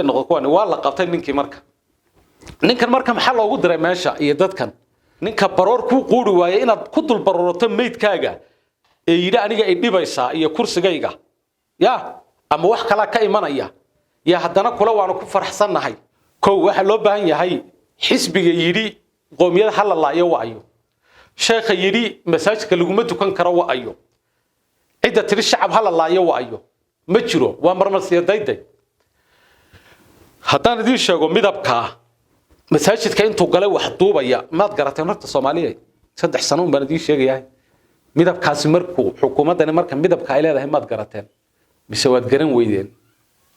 noqdo kuwani waa la qabtay ninkan marka maxaa loogu diray meesha iyo dadkan ninka baroor ku quuri waayay inaad ku dul baroorato meydkaaga ee yiri aniga ay dhibaysa iyo kursigayga ya ama wax kala ka imanaya ya haddana kula waanu ku faraxsanahay waxa loo baahan yahay xisbiga yiri qoomiyada halalaayo waayo sheekha yiri masaajidka laguma dukan karo waayo cida tiri shacab halalaayo waayo ma jiro waa marmarsiyaday haddaan idin sheego midabka masaajidka intuu galay wax duubaya maad garateen horta Soomaaliyeed 3 sano baan idin sheegayaa midabkaasi markuu xukuumadani marka midabka ay leedahay maad garateen mise waad garan weydeen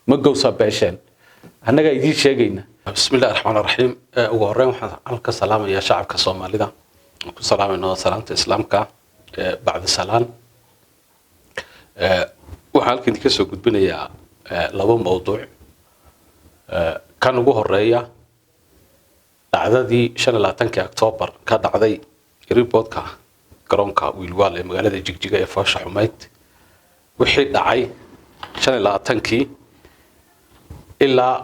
ma gowsa beesheen annaga idin sheegayna bismillaahir rahmaanir rahiim ugu horreyn waxaan halka salaamayaa shacabka Soomaalida ku salaamayno salaanta islaamka bacda salaan waxaan halkan ka soo gudbinayaa laba mowduuc kan ugu horeeya dacdadii 25 October ka dhacday reportka garoonka Wiilwaal ee magaalada Jigjiga ee Faasha Xumayd wixii dhacay 25 ilaa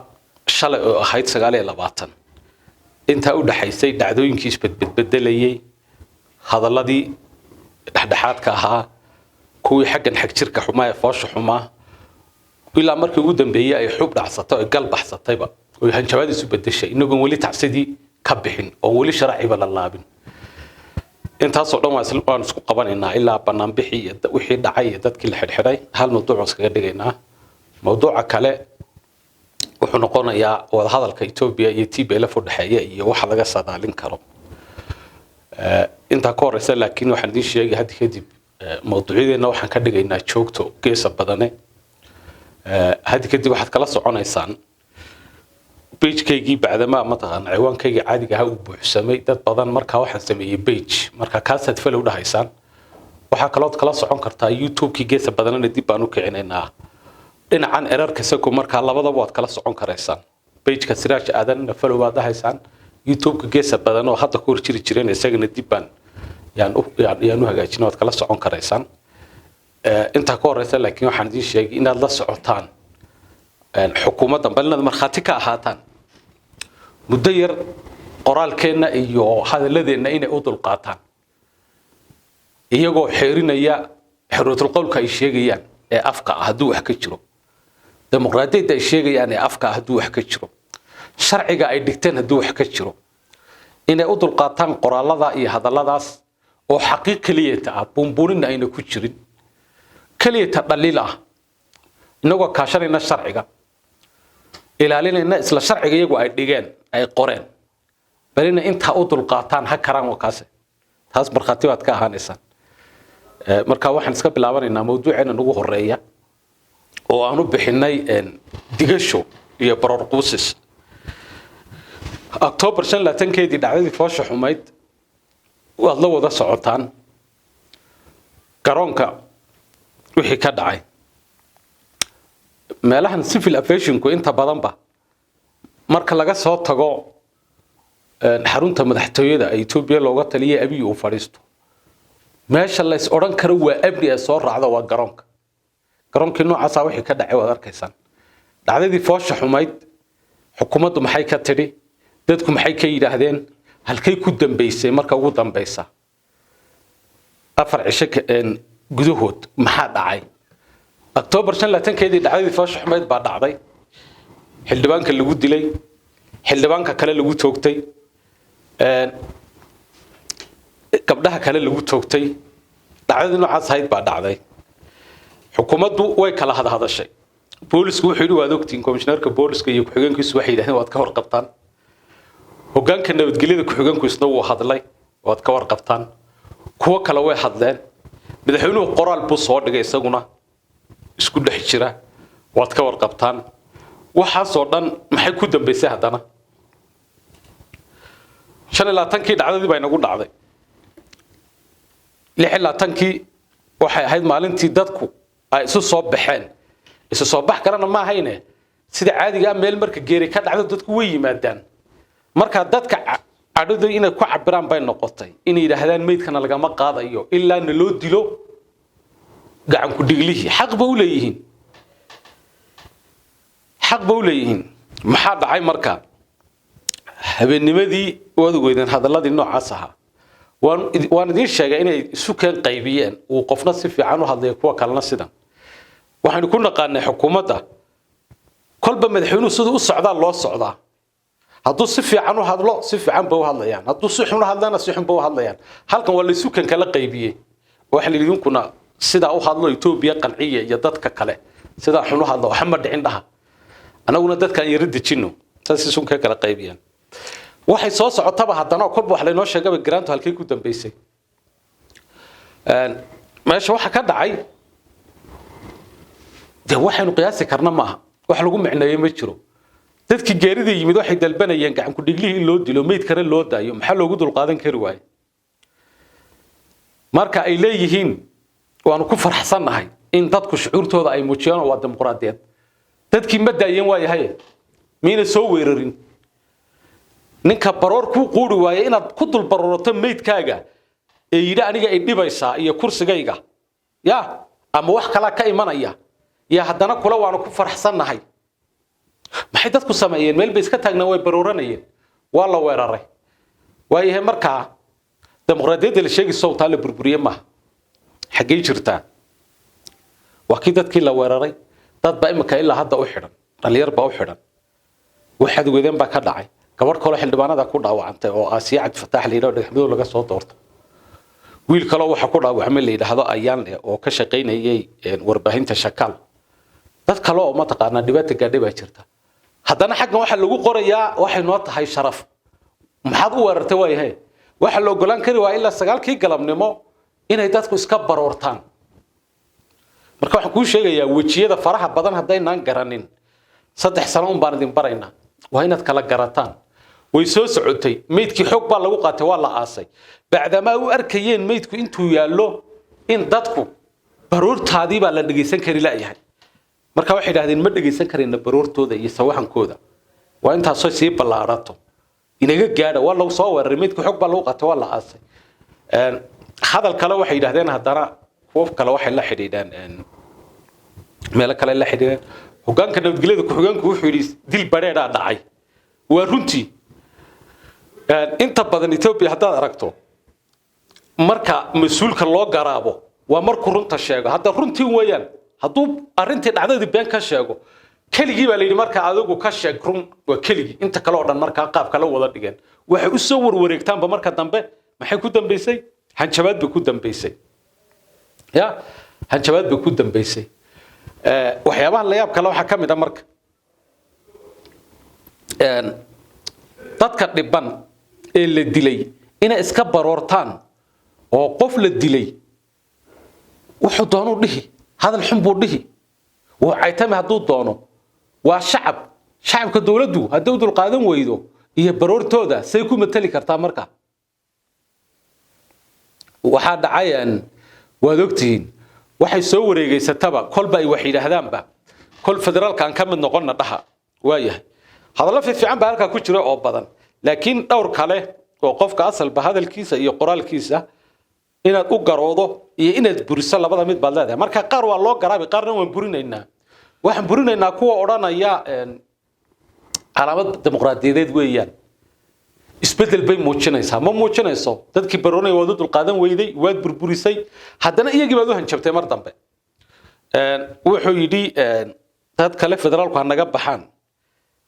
shalay oo ahayd 29 inta u dhaxaysay dhacdooyinkii isbedbedelayay hadaladii dhaxdhaxaadka ahaa kuwii xaggan xag jirka xumaa ee Faasha xumaa ilaa markii ugu dambeeyay ay xub dhacsatay oo gal baxsatayba oo hanjabaad isu bedeshay inagoon wali tacsidii ka bixin oo wali sharciiba la laabin intaas oo dhan waan isku qabanaynaa ilaa banaan bixi wixii dhacay dadkii la xidhxidhay hal mowduuc iskaga dhigaynaa mowduuca kale wuxuu noqonayaa wada hadalka Itoobiya iyo TPLF u dhaxeeya iyo waxa laga sadaalin karo inta ka horeysa laakiin waxaan idin sheegay hadda kadib mowduucyadeena waxaan ka dhigaynaa joogto geesa badane hadda kadib waxaad kala soconaysaan page-kaygii bacdama mataqaan ciwaankayga caadiga ah uu buuxsamay dad badan marka waxaan sameeyay page marka kaasaad follow dhahaysaan waxa kale oo kala socon kartaa YouTube-ki geesa badanna dib baan u kicinaynaa dhinacan erarka sako marka labadaba waad kala socon karaysaan page-ka Siraaj Aadan follow baad dhahaysaan YouTube-ka geesa badan oo hadda ku jiri jireen isagana dib baan yaan u hagaajin waad kala socon karaysaan inta ka horeysa laakiin waxaan idin sheegay inaad la socotaan xukuumadda balnad marxaati ka ahaataan muddo yar qoraalkeena iyo hadalladeena inay u dulqaataan iyagoo xeerinaya xorriyadul qowlka ay sheegayaan ee afka hadduu wax ka jiro dimuqraadiyadda ay sheegayaan ee afka hadduu wax ka jiro sharciga ay dhigteen hadduu wax ka jiro inay u dulqaataan qoraalada iyo hadalladaas oo xaqiiq kaliya ah buunbuunin ayna ku jirin kaliya dhaliil ah inagoo kaashanayna sharciga ilaalinayna isla sharciga iyagu ay dhigeen ay qoreen balina inta u dulqaataan ha karaan wakaas taas marxaati waad ka ahaanaysan marka waxaan iska bilaabanaynaa mowduuceena ugu horeeya oo aanu bixinay digasho iyo baroor quusis October 25 dhacdadii Faasha Xumayd waad la wada socotaan garoonka wixii ka dhacay meelahan civil aviation-ku inta badan ba marka laga soo tago xarunta madaxtooyada ay Itoobiya looga taliyay Abiy uu fariisto meesha la is oran karo waa abri ee soo raacda waa garoonkii noocaas ah wixii ka dhacay waad arkaysaan dhacdadii Faasha Xumayd xukuumaddu maxay ka tiri dadku maxay ka yiraahdeen halkay ku dambeysay marka ugu dambaysa afar cisho gudahood maxaa dhacay October 25 dhacdadii Faasha Xumayd baa dhacday xildhibaanka lagu dilay xildhibaanka kale lagu toogtay gabdhaha kale lagu toogtay dhacdadii noocaas ahayd baa dhacday xukuumaddu way kala hadashay boolisku wuxuu yiri waad ogtiin komishnarka booliska iyo ku-xigeenkiisu waxay yiraahdeen waad ka warqabtaan hoggaanka nabadgelyada ku-xigeenkiisna wuu hadlay waad ka warqabtaan kuwa kale way hadleen madaxweynuhu qoraal buu soo dhigay isaguna isku dhex jira waad ka warqabtaan waxa soo dhan maxay ku dambeysay hadana 25 dhacdadii bay nagu dhacday 26 waxay ahayd maalintii dadku ay isu soo baxeen isu soo bax karana ma ahayne sida caadiga meel marka geeri ka dhacdo dadku way yimaadaan marka dadka cadhadu inay ku cabiraan bay noqotay in yiraahdaan meydkana laga ma qaadayo ilaa in loo dilo gacan ku dhiglihi xaq buu leeyihiin maxaa dhacay marka habeennimadii waad weydeen hadaladii noocaas ahaa waan idin sheegay inay isu keen qaybiyeen uu qofna si fiican u hadlay kuwa kalena sidan waxaan ku naqaanay xukuumadda kolba madaxweynuhu sidoo u socdaa loo socdaa hadduu si fiican u hadlo si fiican buu hadlayaan hadduu si xun u hadlana si xun buu hadlayaan halkan waa la isu keen kala qaybiyay waxa la idinkuna sida u hadlo Itoobiya qanciye iyo dadka kale sida xun u hadlo waxa ma dhicin dhaha anaguna dadkan yiri dejino taas isu keen kala qaybiyaan waxay soo socotaba haddana kolba wax la inoo sheegay garaantu halkii ku dambeysay meesha waxa ka dhacay waxaanu qiyaasi karna maaha wax lagu macneeyay ma jiro dadkii geerida yimid waxay dalbanayeen gacan ku dhiglihii loo dilo meed kale loo daayo maxaa loogu dul qaadan kari waayay marka ay leeyihiin waanu ku faraxsanahay in dadku shucuurtooda ay muujiyaan waa dimuqraadiyad dadkii ma daayeen waayahay miina soo weerarin ninka baroor ku quuri waayay inaad ku dul baroorato meedkaaga ee yiri aniga ay dhibaysaa iyo kursigayga ya ama wax kala ka imanaya ya haddana kula waanu ku faraxsanahay maxay dadku sameeyeen meel bay iska taagnaa way barooranayeen waa la weeraray waayahay markaa dimuqraadiyadda la sheegay sawtaa la burburiye ma xagee jirtaa waa kii dadkii la weeraray dad ba imika ilaa hadda u xidhan dhalinyar baa u xidhan waxaad weedeen baa ka dhacay gabadh kale xildhibaanada ku dhaawacantay oo Aasiya Cabdi Fataax leeyahay dhexdooda laga soo doorto wiil kale waxa ku dhaawacmay la yiraahdo ayaan oo ka shaqeynayay warbaahinta shakaal dad kale oo ma taqaana dhibaato gaadhay baa jirta haddana xaggan waxa lagu qorayaa waxay noo tahay sharaf maxaad u weerartay waayahay waxa loo golaan kari waa ilaa 9kii galabnimo inay dadku iska baroortaan marka waxaan ku sheegayaa wajiyada faraha badan hadaynaan garanin 3 sano baan idin baraynaa waa inaad kala garataan way soo socotay meedkii xog baa lagu qaatay waa la aasay bacdama uu arkayeen meedku intuu yaallo in dadku baroortaadii baa la dhageysan kari laayahay marka waxay yiraahdeen ma dhageysan kareyna baroortooda iyo sawaxankooda waa inta soo sii ballaarato inaga gaadha waa lagu soo weeraray meedku xog baa lagu qaatay waa la aasay hadal kale waxay yiraahdeen haddana qof kale waxay la xidhiidhaan meel kale la xidhiidhaan hogaanka nabadgelyada ku xogaanku wuxuu yiri dil bareeda dhacay waa runtii inta badan Itoobiya hadda aragto marka mas'uulka loo garaabo waa markuu runta sheego hadda runtii weeyaan hadduu arintii dhacdadii been ka sheego keligii baa la yiri marka adigu ka sheeg run waa keligii inta kale oo dhan marka qaab kale wada dhigeen waxay u soo warwareegtaan ba marka dambe maxay ku dambeysay hanjabaad bay ku dambeysay ya hanjabaad bay ku dambeysay waxyaabaha la yaab kale waxa kamid ah marka dadka dhiban ee la dilay inay iska baroortaan oo qof la dilay wuxuu doono dhihi hadal xun buu dhihi وعيتم هدو دونو وشعب شعب كدولدو هدو دول قادم ويدو iyo baroortooda say ku matali kartaa marka waxa dhacayaan waad ogtiin waxay soo wareegaysataba kolba ay wax yiraahdaan kol federaalka aan ka mid noqonna dhaha waayahay hadallo fiican baa halka ku jira oo badan laakiin dhowr kale oo qofka asalba hadalkiisa iyo qoraalkiisa inaad u garoodo iyo inaad buriso labada mid baad leedahay marka qaar waa loo garaabay qaarna waan burinaynaa waxaan burinaynaa kuwa oranaya calaamad dimuqraadiyadeed weeyaan isbedel bay muujinaysaa ma muujinayso dadkii baroonay wada dul qaadan weyday waad burburisay haddana iyagii baad u hanjabtay mar dambe wuxuu yidhi dad kale federaalku naga baxaan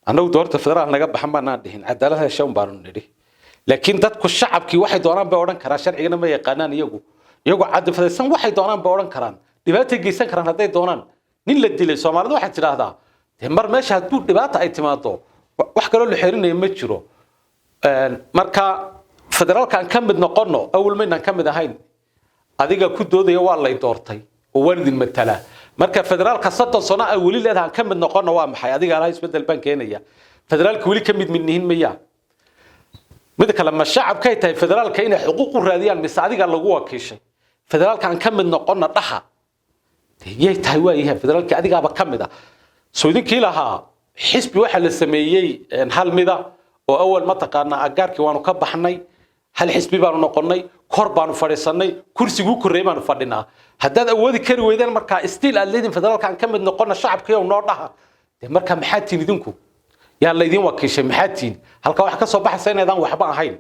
anagu doorta federaal naga baxan baan dhihin cadaalad heshan baan nidhi laakiin dadku shacabkii waxay doonaan bay oran karaan sharciga ma yaqaanaan iyagu cad fadaysan waxay doonaan bay oran karaan dhibaato geysan karaan haday doonaan nin la dilay Soomaalidu waxay tiraahdaa mar meesha haduu dhibaato ay timaado wax kale oo la xiriirinayo ma jiro marka federaalka aan ka mid noqono awal ma inaan ka mid ahayn adiga ku doodaya waa la doortay oo waalidin matala marka federaalka 30 sano ay wali leedahay ka mid noqono waa maxay adiga la isbedel baan keenaya federaalka wali ka mid midnihin miya mid kale ma shacabka ay tahay federaalka inay xuquuq u raadiyaan mise adiga lagu wakiishay federaalka aan ka mid noqono dhaha yey tahay waayahay federaalka adiga ba ka mid ah soo idinkii lahaa xisbi waxa la sameeyay hal mida oo awal ma taqaana agaarkii waanu ka baxnay hal xisbi baanu noqonay kor baanu fadhiisanay kursigu koreey baanu fadhinaa haddaad awoodi kari weydaan marka stiil aad leedin federaalka aan ka mid noqono shacabka iyo noo dhaha marka maxaa tiin idinku yaa la idin wakiishay maxaatiin halka wax ka soo baxaysa inaydan waxba ahayn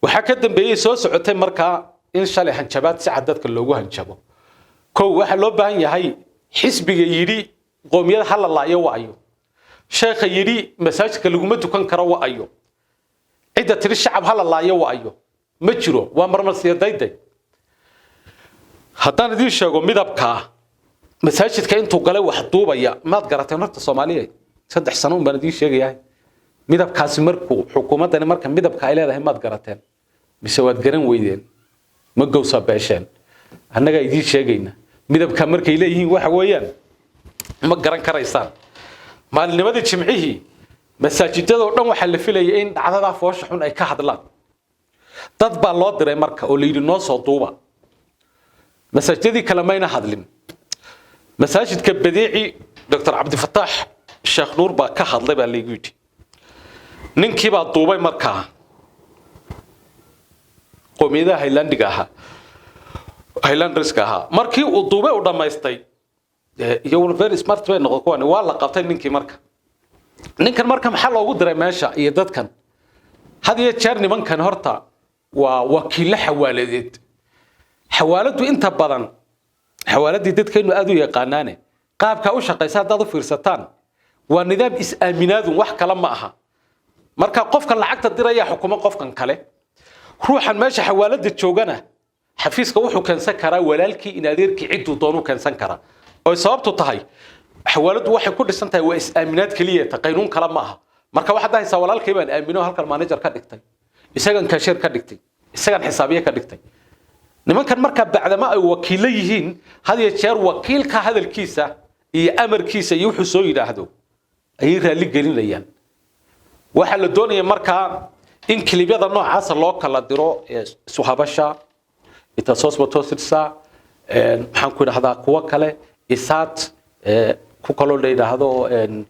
waxa ka dambeeyay soo socotay markaa in shalay hanjabaad si cadadka loogu hanjabo koow waxa loo baahan yahay xisbiga yiri qoomiyada hal laayo waayo sheekha yiri masaajidka lagu ma dukan karo waayo cida tiri shacab hal laayo waayo ma jiro waa marmarsiyaday haddaan idin sheego midabka masaajidka intuu galay wax duubaya maad garatay marta Soomaaliyeed 3 sano baan idin sheegayaa midabkaasi markuu xukuumadani marka midabka ay leedahay maad garateen mise waad garan weydeen ma gowsa beesheen annaga idin sheegayna midabka markay leeyihiin waxa weeyaan ma garan karaysaan maalinimada jimcihii masaajidada oo dhan waxa la filayay in dhacdada foosh xun ay ka hadlaan dad baa loo diray marka oo leeydi noo soo duuba masaajidadii kala mayna hadlin masaajidka badiici Dr. Abdi Fattah Sheikh Nuur baa ka hadlay baa leeyahay yidhi ninkii baa duubay markaa qoomiyadaha Highlanderska ahaa markii uu duubay u dhameystay iyo very smart way noqon waa la qabtay ninkii marka ninkan marka maxaa loogu diray meesha iyo dadkan hadiye jeer nimankan horta waa wakiil xawaaladeed xawaaladu inta badan xawaaladii dadkeenu aad u yaqaanaane qaabka u shaqeysa dad u fiirsataan waa nidaam is-aaminaadu wax kala ma aha marka qofka lacagta diraya xukumo qofkan kale ruuxan meesha xawaalada joogana xafiiska wuxuu keensan karaa walaalkii in adeerkii ciduu doonu keensan karaa oo sababtu tahay xawaaladu waxay ku dhisan tahay waa is-aaminaad kaliya taqaynuun kala ma aha marka waxa dahaysa walaalkii baan aamino halkan manager ka dhigtay isagan cashier ka dhigtay isagan xisaabiye ka dhigtay nimankan marka bacdama ay wakiilo yihiin hadiye jeer wakiilka hadalkiisa iyo amarkiisa iyo wuxuu soo yiraahdo ay raali gelinayaan waxa la doonaya marka in kilibyada noocaas loo kala diro suhabasha ita sosbotosirsa maxaan ku yiraahdaa kuwa kale isaat ku kala leeyahay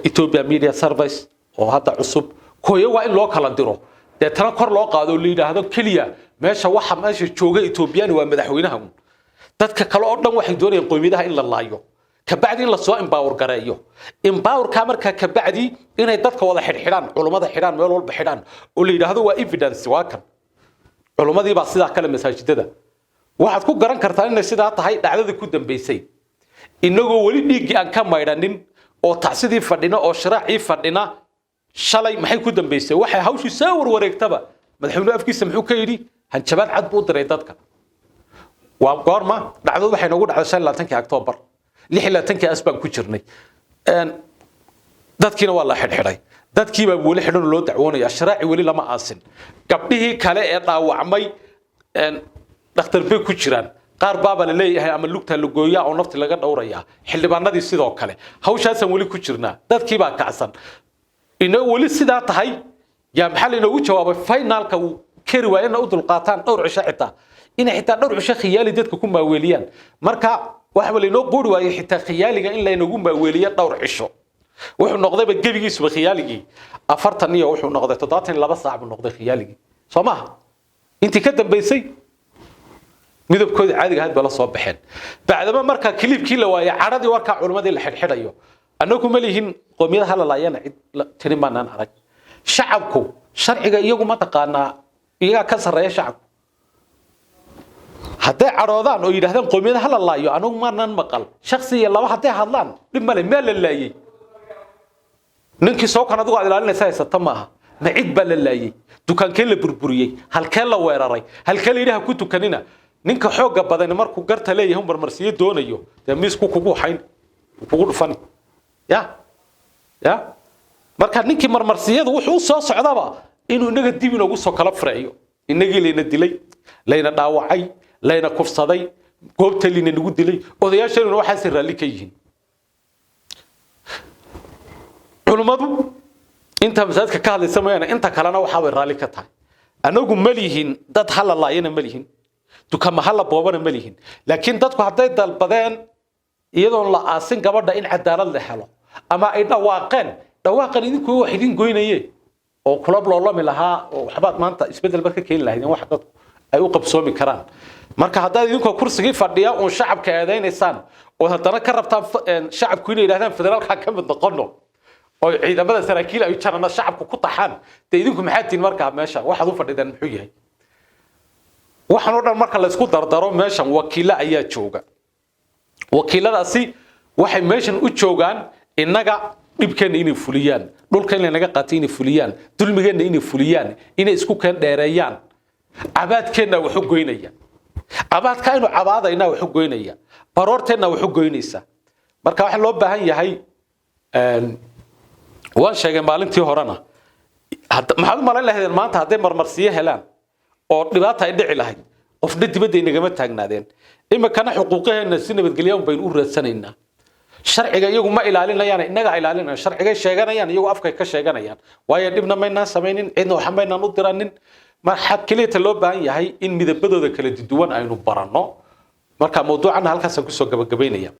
Ethiopia Media Service oo hadda cusub kooyo waa in loo kala diro deetana kor loo qaado leeyahay kaliya meesha waxa meesha jooga Ethiopian waa madaxweynaha dadka kale oo dhan waxay doonayaan qoomiyadaha in la laayo ka bacdi in la soo empower gareeyo empower ka marka ka bacdi inay dadka wada xidhxidhaan culimada xidhaan meel walba xidhaan oo la yiraahdo waa evidence waa kan culimadii baa sida kale masaajidada waxaad ku garan kartaa in sida tahay dhacdada ku dambeysay inagoo wali dhiigi aan ka maydhanin oo tacsidii fadhina oo sharci fadhina shalay maxay ku dambeysay waxay hawshii soo warwareegtaba madaxweynuhu afkiisa muxuu ka yiri hanjabaad cad buu diray dadka waa goorma dhacdadu waxay nagu dhacday 25 October 26 asbaan ku jirnay dadkiina waa la xidhxidhay dadkii baa wali xidhan loo dacwoonaya sharci wali lama aasin gabdhihii kale ee dhaawacmay dhakhtar bay ku jiraan qaar baaba la leeyahay ama lugta la gooyaa oo nafti laga dhowraya xildhibaanadii sidoo kale hawshaasan wali ku jirnaa dadkii baa kacsan inoo wali sidaa tahay yaa maxal inoogu jawaabay finalka uu kari waayna u dulqaataan dhowr cisho xitaa in xitaa dhowr cisho khiyaali dadka ku maaweeliyaan marka waxa wali inoo qoori waayay xitaa khiyaaliga in la inoogu maaweeliyo dhowr cisho wuxuu noqday gabigiisu khiyaaligi 40 iyo wuxuu noqday 72 saac buu noqday khiyaaligi Soomaa intii ka dambeysay midabkooda caadiga aad bala soo baxeen bacdama marka kilibkii la waayay caradii warka culimadii la xidhxidhayo anagu ma lihin qoomiyada hal laayana cid tiri maanaan arag shacabku sharciga iyagu ma taqaanaa iyaga ka sareeya shacabku haday caroodaan oo yiraahdaan qoomiyada hal laayo anagu maanaan maqal shakhsiga laba haday hadlaan dib male meel la laayay ninkii soo kan adigu ilaalinaysa haysata maaha ma cid baa la laayay dukaankeen la burburiyay halkeen la weeraray halkeen ilaha ku tukanina ninka xooga badan markuu garta leeyahay marmarsiyo doonayo miisku kugu hayn kugu dhufan ya marka ninkii marmarsiyadu wuxuu soo socdaba inuu inaga dib inoogu soo kala farayo inagii leena dilay leena dhaawacay leena kufsaday goobta leena nagu dilay odayaashana waxa si raali ka yihiin culimadu inta masaajidka ka hadlaysa meena inta kalena waxa way raali ka tahay anagu malihin dad hal laayana malihin dukama hal boobana malihin laakiin dadku haday dalbadeen iyadoo la aasin gabadha in cadaalad la helo ama ay dhawaaqan idinku wax idin goynayeen oo club loolami lahaa oo waxbaad maanta isbedel barka keen lahayn wax dadku ay u qabsoomi karaan marka hadaa idinku kursiga fadhiya oo shacabka eedeynaysan oo hadana ka rabtaan shacabku inay yiraahdaan federaalka ka mid noqono oo ciidamada saraakiil ay jarana shacabku ku taxaan idinku maxaa tiin markaa meesha waxaad u fadhidaan muxuu yahay waxaan oo dhan marka la isku dardaro meeshan wakiilo ayaa jooga wakiiladaasi waxay meeshan u joogaan inaga dhibkeena inay fuliyaan dhulkeena naga qaatay inay fuliyaan dulmigeena inay fuliyaan inay isku keen dheereeyaan abaadkeena wax u goynaya abaadka inuu cabaadayna wax u goynaya baroorteena wax u goynaysa marka waxa loo baahan yahay waan sheegay maalintii horena maxaad malayn lahaydeen maanta haday marmarsiye helaan oo dhibaato ay dhici lahayd qofna dibadda inagama taagnaadeen imikana xuquuqaheena si nabadgelyo baynu u raadsanaynaa sharciga iyagu ma ilaalinayaan inaga ilaalinayaan sharciga sheeganayaan iyagu afka ka sheeganayaan waayo dibna maynaan sameeynin cidna waxa maynaan u diranin marxad kaliya loo baahan yahay in midabadooda kala duwan aynu baranno marka mawduucana halkaas ku soo gabagabeynaya